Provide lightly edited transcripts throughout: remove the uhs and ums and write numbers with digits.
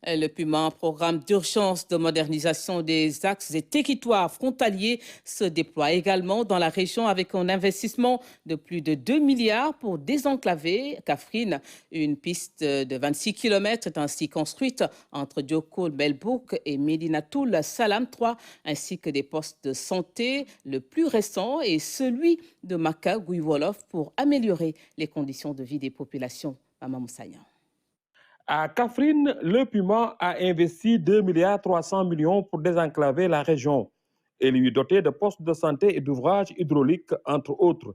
Le PUMA, programme d'urgence de modernisation des axes et territoires frontaliers, se déploie également dans la région avec un investissement de plus de 2 milliards pour désenclaver Kaffrine. Une piste de 26 km est ainsi construite entre Diokoul, Belbouk et Médinatoul Salam 3, ainsi que des postes de santé. Le plus récent est celui de Maka Gouy-Wolof pour améliorer les conditions de vie des populations. Maman Moussaïan. À Kaffrine, le PUMA a investi 2,3 milliards pour désenclaver la région et lui doter de postes de santé et d'ouvrages hydrauliques, entre autres.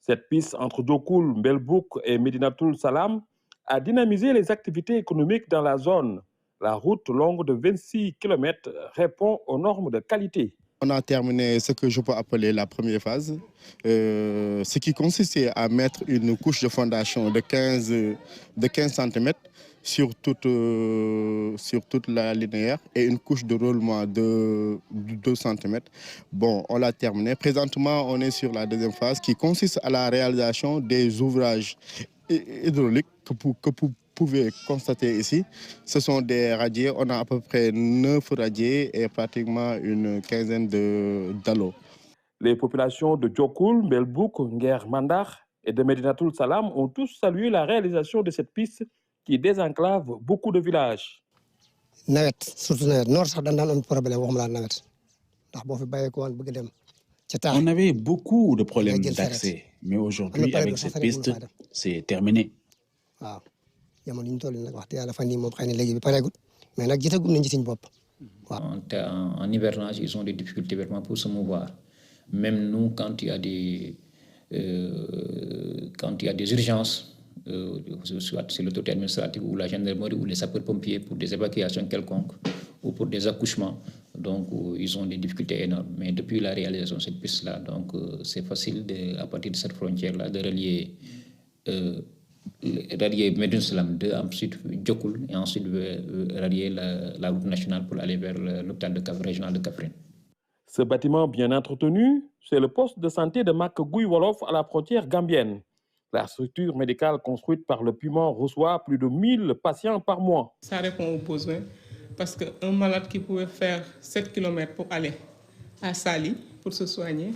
Cette piste entre Diokoul, Belbouk et Médinatoul Salam a dynamisé les activités économiques dans la zone. La route longue de 26 km répond aux normes de qualité. On a terminé ce que je peux appeler la première phase, ce qui consistait à mettre une couche de fondation de 15 cm sur toute la linéaire et une couche de roulement de 2 cm. Bon, on l'a terminé. Présentement, on est sur la deuxième phase qui consiste à la réalisation des ouvrages hydrauliques que vous pouvez constater ici. Ce sont des radiers. On a à peu près 9 radiers et pratiquement une quinzaine d'alots. Les populations de Diokoul, Belbouk, Nguer Mandar et de Médinatoul Salam ont tous salué la réalisation de cette piste qui désenclave beaucoup de villages. On avait beaucoup de problèmes d'accès, mais aujourd'hui, avec cette piste, c'est terminé. En hivernage, ils ont des difficultés vraiment pour se mouvoir. Même nous, quand il y a des urgences, soit c'est l'autorité administrative ou la gendarmerie ou les sapeurs-pompiers pour des évacuations quelconques ou pour des accouchements, donc ils ont des difficultés énormes. Mais depuis la réalisation de cette piste-là, donc c'est facile à partir de cette frontière-là de relier Médinatoul Salam 2, ensuite Diokoul et ensuite rallier la route nationale pour aller vers l'hôpital régional de Kaffrine. Ce bâtiment bien entretenu, c'est le poste de santé de Maka Gouy-Wolof à la frontière gambienne. La structure médicale construite par le PUMA reçoit plus de 1000 patients par mois. Ça répond aux besoins parce qu'un malade qui pouvait faire 7 km pour aller à Sali pour se soigner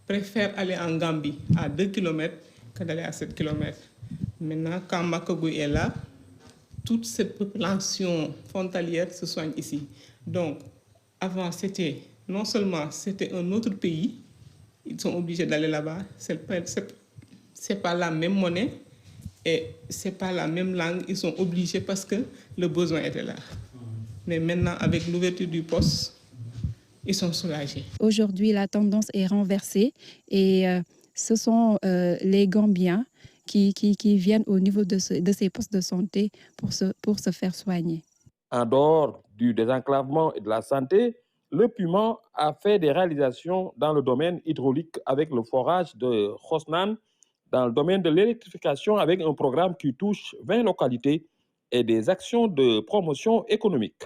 préfère aller en Gambie à 2 km que d'aller à 7 km. Maintenant, quand Maka Gouy est là, toutes ces populations frontalières se soignent ici. Donc, avant, non seulement c'était un autre pays, ils sont obligés d'aller là-bas, c'est pas la même monnaie et c'est pas la même langue, ils sont obligés parce que le besoin était là. Mais maintenant, avec l'ouverture du poste, ils sont soulagés. Aujourd'hui, la tendance est renversée et ce sont les Gambiens qui viennent au niveau de ces postes de santé pour se faire soigner. En dehors du désenclavement et de la santé, le PUMA a fait des réalisations dans le domaine hydraulique avec le forage de Khosnan, dans le domaine de l'électrification avec un programme qui touche 20 localités et des actions de promotion économique.